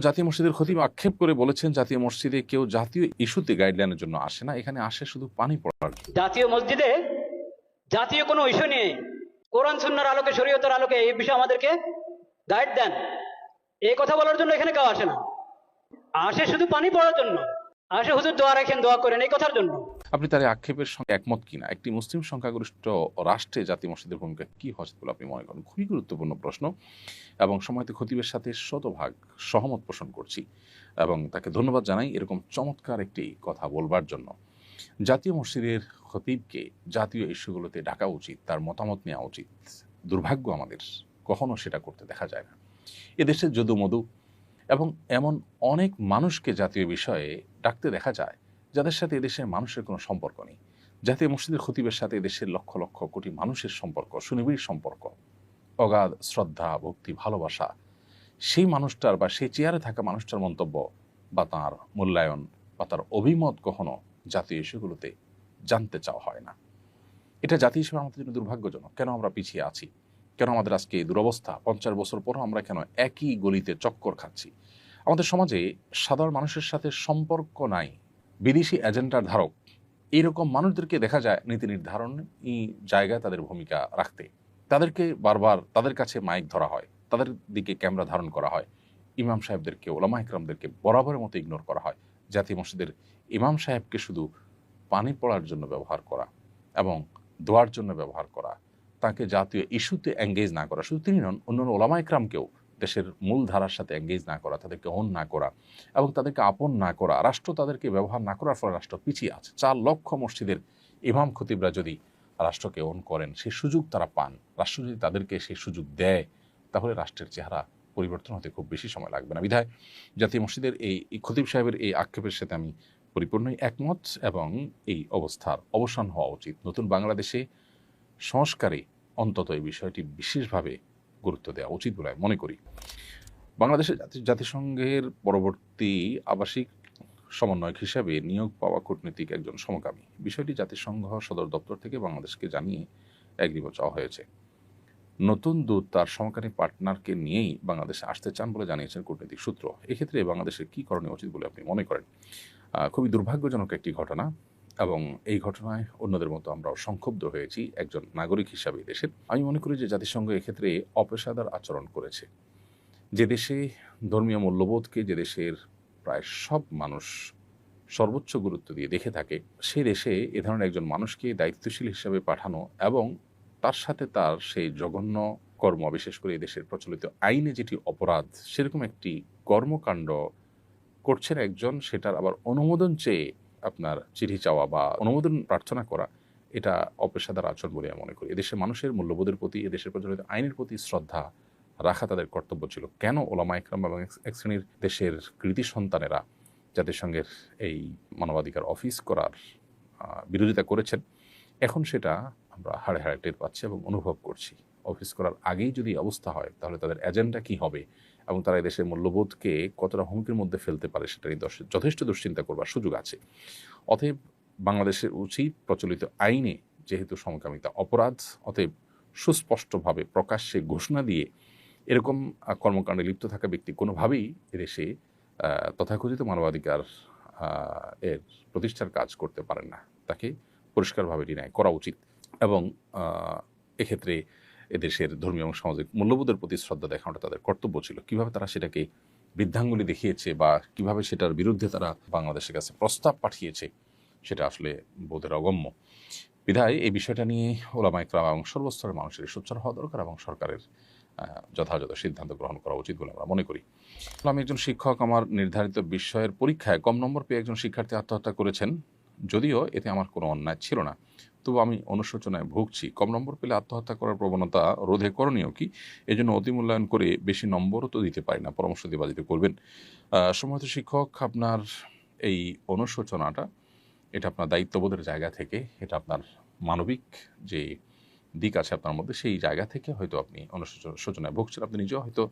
জাতীয় মসজিদের খতিব আক্ষেপ করে বলেছেন, জাতীয় মসজিদে কেউ জাতীয় ইস্যুতে গাইডলাইনের জন্য আসে না, এখানে আসে শুধু পানি পড়ার জন্য। জাতীয় মসজিদে জাতীয় কোনো ইস্যু নিয়ে কোরআন সুন্নাহর আলোকে, শরীয়তের আলোকে এই বিষয়ে আমাদেরকে গাইড দেন, এই কথা বলার জন্য এখানে কেউ আসে না। আসে শুধু পানি পড়ার জন্য, আসে হুজুর দোয়া রাখেন, দোয়া করেন, এই কথার জন্য। আপনি তার এই আক্ষেপের সঙ্গে একমত কিনা? একটি মুসলিম সংখ্যাগরিষ্ঠ রাষ্ট্রে জাতীয় মসজিদের ভূমিকা কি হওয়া উচিত বলে আপনি মনে করেন? খুবই গুরুত্বপূর্ণ প্রশ্ন এবং সময়ত খতিবের সাথে শতভাগ সহমত পোষণ করছি এবং তাকে ধন্যবাদ জানাই এরকম চমৎকার একটি কথা বলবার জন্য। জাতীয় মসজিদের খতিবকে জাতীয় ইস্যুগুলোতে ডাকা উচিত, তার মতামত নেওয়া উচিত। দুর্ভাগ্য আমাদের কখনো সেটা করতে দেখা যায় না। এদেশে যদু মধু এবং এমন অনেক মানুষকে জাতীয় বিষয়ে ডাকতে দেখা যায় যাদের সাথে এদেশের মানুষের কোনো সম্পর্ক নেই। জাতীয় মসজিদের খতিবের সাথে এদেশের লক্ষ লক্ষ কোটি মানুষের সম্পর্ক, সুনিবিড় সম্পর্ক, অগাধ শ্রদ্ধা, ভক্তি, ভালোবাসা। সেই মানুষটার বা সেই চেয়ারে থাকা মানুষটার মন্তব্য বা তাঁর মূল্যায়ন বা তার অভিমত কখনো জাতীয় ইস্যুগুলোতে জানতে চাওয়া হয় না। এটা জাতীয় হিসেবে আমাদের জন্য দুর্ভাগ্যজনক। কেন আমরা পিছিয়ে আছি? কেন আমাদের আজকে এই দুরবস্থা? 50 বছর পরও আমরা কেন একই গলিতে চক্কর খাচ্ছি? আমাদের সমাজে সাধারণ মানুষের সাথে সম্পর্ক নাই, বিদেশি এজেন্ডার ধারক এইরকম মানুষদেরকে দেখা যায় নীতি নির্ধারণী জায়গায় তাদের ভূমিকা রাখতে। তাদেরকে বারবার তাদের কাছে মাইক ধরা হয়, তাদের দিকে ক্যামেরা ধারণ করা হয়। ইমাম সাহেবদেরকে, ওলামা ইকরামদেরকে বরাবরের মতো ইগনোর করা হয়। জাতীয় মসজিদের ইমাম সাহেবকে শুধু পানি পড়ার জন্য ব্যবহার করা এবং দোয়ার জন্য ব্যবহার করা, তাকে জাতীয় ইস্যুতে এঙ্গেজ না করা, শুধু তিনি নন, অন্যান্য ওলামা ইকরামকেও দেশের মূল ধারার সাথে এঙ্গেজ না করা, তাদেরকে ওন না করা এবং তাদেরকে আপন না করা, রাষ্ট্র তাদেরকে ব্যবহার না করার ফলে রাষ্ট্র পিছিয়ে আছে। 4 লক্ষ মসজিদের ইমাম খতিবরা যদি রাষ্ট্রকে ওন করেন, সেই সুযোগ তারা পান, রাষ্ট্র যদি তাদেরকে সেই সুযোগ দেয়, তাহলে রাষ্ট্রের চেহারা পরিবর্তন হতে খুব বেশি সময় লাগবে না। বিধায় জাতীয় মসজিদের এই খতিব সাহেবের এই আক্ষেপের সাথে আমি পরিপূর্ণই একমত এবং এই অবস্থার অবসান হওয়া উচিত। নতুন বাংলাদেশে সংস্কারে অন্তত এই বিষয়টি বিশেষভাবে গুরুত্ব দেওয়া উচিত বলে মনে করি। বাংলাদেশের জাতিসংঘের পরবর্তী আবাসিক সমন্বয়ক হিসাবে নিয়োগ পাওয়া কূটনীতিক একজন সমকামী, বিষয়টি জাতিসংঘ সদর দপ্তর থেকে বাংলাদেশকে জানিয়ে এগ্রিমেন্ট চাওয়া হয়েছে। নতুন দূত তার সমকামী পার্টনারকে নিয়েই বাংলাদেশে আসতে চান বলে জানিয়েছেন কূটনৈতিক সূত্র। এক্ষেত্রে বাংলাদেশের কী করণীয় উচিত বলে আপনি মনে করেন? খুবই দুর্ভাগ্যজনক একটি ঘটনা এবং এই ঘটনায় অন্যদের মতো আমরাও সংক্ষুব্ধ হয়েছি একজন নাগরিক হিসাবে দেশের। আমি মনে করি যে জাতিসংঘ এক্ষেত্রে অপেশাদার আচরণ করেছে। যে দেশে ধর্মীয় মূল্যবোধকে, যে দেশের প্রায় সব মানুষ সর্বোচ্চ গুরুত্ব দিয়ে দেখে থাকে, সে দেশে এ ধরনের একজন মানুষকে দায়িত্বশীল হিসাবে পাঠানো এবং তার সাথে তার সেই জঘন্য কর্ম, বিশেষ করে এই দেশের প্রচলিত আইনে যেটি অপরাধ, সেরকম একটি কর্মকাণ্ড করছেন একজন, সেটার আবার অনুমোদন চেয়ে আপনার চিঠি চাওয়া বা অনুমোদন প্রার্থনা করা, এটা অপেশাদার আচরণ বলে আমি মনে করি। এদেশের মানুষের মূল্যবোধের প্রতি, এদেশের প্রচলিত আইনের প্রতি শ্রদ্ধা রাখা তাদের কর্তব্য ছিল। কেন ওলামা ইকরাম এবং এক শ্রেণীর দেশের কৃতি সন্তানেরা জাতিসংঘের এই মানবাধিকার অফিস করার বিরোধিতা করেছেন, এখন সেটা আমরা হাড়ে হাড়ে টের পাচ্ছি এবং অনুভব করছি। অফিস করার আগেই যদি অবস্থা হয়, তাহলে তাদের এজেন্ডা কী হবে এবং তারা এই দেশের মূল্যবোধকে কতটা হুমকির মধ্যে ফেলতে পারে, সেটা নিয়ে যথেষ্ট দুশ্চিন্তা করবার সুযোগ আছে। অতএব বাংলাদেশের উচিত, প্রচলিত আইনে যেহেতু সমকামিতা অপরাধ, অতএব সুস্পষ্টভাবে প্রকাশ্যে ঘোষণা দিয়ে এরকম কর্মকাণ্ডে লিপ্ত থাকা ব্যক্তি কোনোভাবেই এদেশে তথাকথিত মানবাধিকার এর প্রতিষ্ঠার কাজ করতে পারেন না। তাকে পরিষ্কারভাবে ডিনাই করা উচিত এবং এক্ষেত্রে এদেশের ধর্মীয় এবং সামাজিক মূল্যবোধের প্রতি শ্রদ্ধা দেখানোটা তাদের কর্তব্য ছিল। কিভাবে তারা সেটাকে বৃদ্ধাঙ্গুলি দেখিয়েছে বা কিভাবে সেটার বিরুদ্ধে তারা বাংলাদেশের কাছে প্রস্তাব পাঠিয়েছে, সেটা আসলে বোধের অগম্য। বিধায় এই বিষয়টা নিয়ে ওলামা ইকরাম এবং সর্বস্তরের মানুষের সোচ্চার হওয়া দরকার এবং সরকারের যথাযথ সিদ্ধান্ত গ্রহণ করা উচিত বলে আমরা মনে করি। আমি একজন শিক্ষক, আমার নির্ধারিত বিষয়ের পরীক্ষায় কম নম্বর পেয়ে একজন শিক্ষার্থী আত্মহত্যা করেছেন। যদিও এতে আমার কোনো অন্যায় ছিল না, তবু আমি অনুশোচনায় ভুগছি। কম নম্বর পেলে আত্মহত্যা করার প্রবণতা রোধে করণীয় কি? এজন্য অতিমূল্যায়ন করে বেশি নম্বরও তো দিতে পারি না, পরামর্শ দিয়ে বাজিত করবেন। সম্মানিত শিক্ষক, আপনার এই অনুশোচনাটা, এটা আপনার দায়িত্ববোধের জায়গা থেকে, এটা আপনার মানবিক যে দিক আছে আপনার মধ্যে, সেই জায়গা থেকে হয়তো আপনি অনুশোচনায় ভুগছেন। আপনি নিজেও হয়তো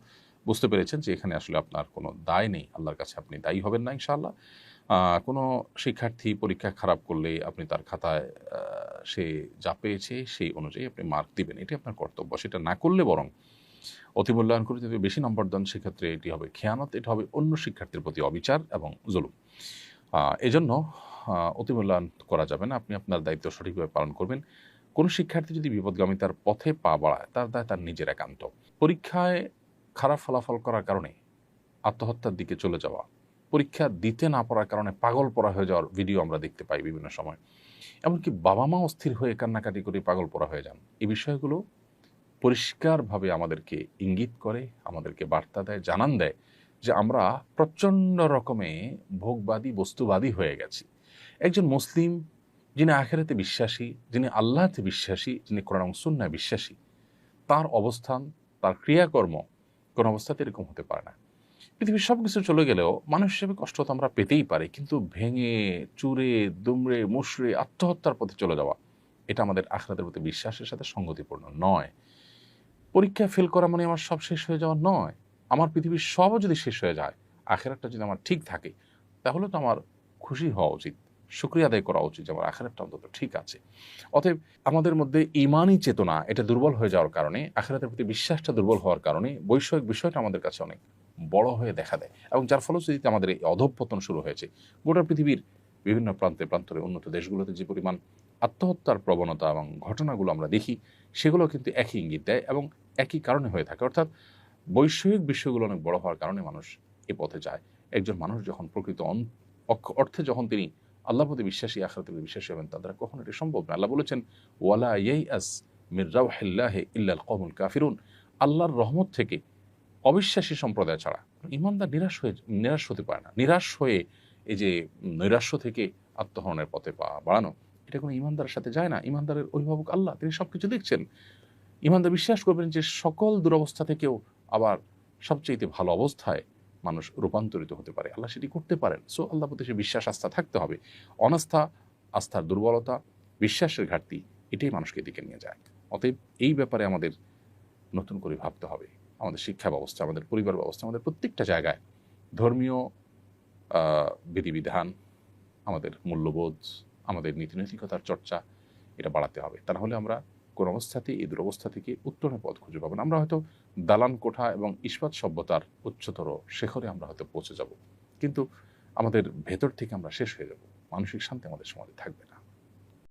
বুঝতে পেরেছেন যে এখানে আসলে আপনার কোনো দায় নেই, আল্লাহর কাছে আপনি দায়ী হবেন না ইনশাআল্লাহ। কোনো শিক্ষার্থী পরীক্ষা খারাপ করলে আপনি তার খাতায় সে যা পেয়েছে সেই অনুযায়ী আপনি মার্ক দিবেন, এটি আপনার কর্তব্য। সেটা না করলে বরং অতি মূল্যায়ন করে যদি বেশি নম্বর দেন সেক্ষেত্রে এটি হবে খেয়ানত, এটা হবে অন্য শিক্ষার্থীর প্রতি অবিচার এবং জুলুম। এজন্য অতি মূল্যায়ন করা যাবে না। আপনি আপনার দায়িত্ব সঠিকভাবে পালন করবেন। কোনো শিক্ষার্থী যদি বিপদগামিতার পথে পা বাড়ায় তার দায় তার নিজের একান্ত। পরীক্ষায় খারাপ ফলাফল করার কারণে আত্মহত্যার দিকে চলে যাওয়া, পরীক্ষা দিতে না পারার কারণে পাগল পড়া হয়ে যাওয়ার ভিডিও আমরা দেখতে পাই বিভিন্ন সময়। এমনকি বাবা মা অস্থির হয়ে কান্নাকাটি করে পাগল পড়া হয়ে যান। এই বিষয়গুলো পরিষ্কারভাবে আমাদেরকে ইঙ্গিত করে, আমাদেরকে বার্তা দেয়, জানান দেয় যে আমরা প্রচণ্ড রকমে ভোগবাদী, বস্তুবাদী হয়ে গেছি। একজন মুসলিম যিনি আখিরাতে বিশ্বাসী, যিনি আল্লাহতে বিশ্বাসী, যিনি কোরআন এবং সুন্নাহয় বিশ্বাসী, তার অবস্থান, তার ক্রিয়াকর্ম কোন অবস্থাতে এরকম হতে পারে না। পৃথিবীর সব কিছু চলে গেলেও মানুষ হিসেবে কষ্ট তো আমরা পেতেই পারি, কিন্তু ভেঙে চুরে দুমড়ে মুশড়ে আত্মহত্যার পথে চলে যাওয়া, এটা আমাদের আখিরাতের প্রতি বিশ্বাসের সাথে সঙ্গতিপূর্ণ নয়। পরীক্ষায় ফেল করা মানে আমার সব শেষ হয়ে যাওয়া নয়। আমার পৃথিবীর সবও যদি শেষ হয়ে যায়, আখিরাতটা যদি আমার ঠিক থাকে, তাহলে তো আমার খুশি হওয়া উচিত, শুকরিয়া আদায় করা উচিত যে আমার আখিরাতটা অন্তত ঠিক আছে। অতএব আমাদের মধ্যে ঈমানি চেতনা এটা দুর্বল হয়ে যাওয়ার কারণে, আখিরাতের প্রতি বিশ্বাসটা দুর্বল হওয়ার কারণে বৈষয়িক বিষয়টা আমাদের কাছে অনেক বড় হয়ে দেখা দেয়, এবং যার ফলশ্রুতিতে আমাদের এই অধঃপতন শুরু হয়েছে। গোটা পৃথিবীর বিভিন্ন প্রান্তে প্রান্তরে উন্নত দেশগুলোতে যে পরিমাণ আত্মহত্যার প্রবণতা এবং ঘটনাগুলো আমরা দেখি, সেগুলো কিন্তু একই ইঙ্গিত দেয় এবং একই কারণে হয়ে থাকে। অর্থাৎ বৈষয়িক বিষয়গুলো অনেক বড় হওয়ার কারণে মানুষ এ পথে যায়। একজন মানুষ যখন প্রকৃত অর্থে যখন তিনি আল্লাহর প্রতি বিশ্বাসী, আখিরাতের প্রতি বিশ্বাসী হবেন, তার দ্বারা কখনো এটা সম্ভব না। আল্লাহ বলেছেন, ওয়ালা ইয়াইআস মির রাউহিল্লাহি ইল্লাল কওমুল কাফিরুন, আল্লাহর রহমত থেকে অবিশ্বাসী সম্প্রদায় ছাড়া ঈমানদার নিরাশ হতে পারে না। নিরাশ হয়ে এই যে নৈরাশ্য থেকে আত্মহরণের পথে পা বাড়ানো, এটা কোনো ঈমানদারের সাথে যায় না। ঈমানদারের অভিভাবক আল্লাহ, তিনি সবকিছু দেখছেন। ঈমানদার বিশ্বাস করবেন যে সকল দুরবস্থা থেকেও আবার সবচেয়ে ভালো অবস্থায় মানুষ রূপান্তরিত হতে পারে, আল্লাহ সেটি করতে পারেন। সো আল্লাহ প্রতি সে বিশ্বাস, আস্থা থাকতে হবে। অনাস্থা, আস্থার দুর্বলতা, বিশ্বাসের ঘাটতি, এটাই মানুষকে এদিকে নিয়ে যায়। অতএব এই ব্যাপারে আমাদের নতুন করে ভাবতে হবে। আমাদের শিক্ষা ব্যবস্থা, আমাদের পরিবার ব্যবস্থা, আমাদের প্রত্যেকটা জায়গায় ধর্মীয় বিধিবিধান, আমাদের মূল্যবোধ, আমাদের নীতিনৈতিকতার চর্চা, এটা বাড়াতে হবে। তা নাহলে আমরা কোন অবস্থাতেই এই দুরবস্থা থেকে উত্তরণের পথ খুঁজে পাবো না। আমরা হয়তো দালান কোঠা এবং ইস্পাত সভ্যতার উচ্চতর শেখরে আমরা হয়তো পৌঁছে যাব, কিন্তু আমাদের ভেতর থেকে আমরা শেষ হয়ে যাব। মানসিক শান্তি আমাদের সমাজে থাকবে না।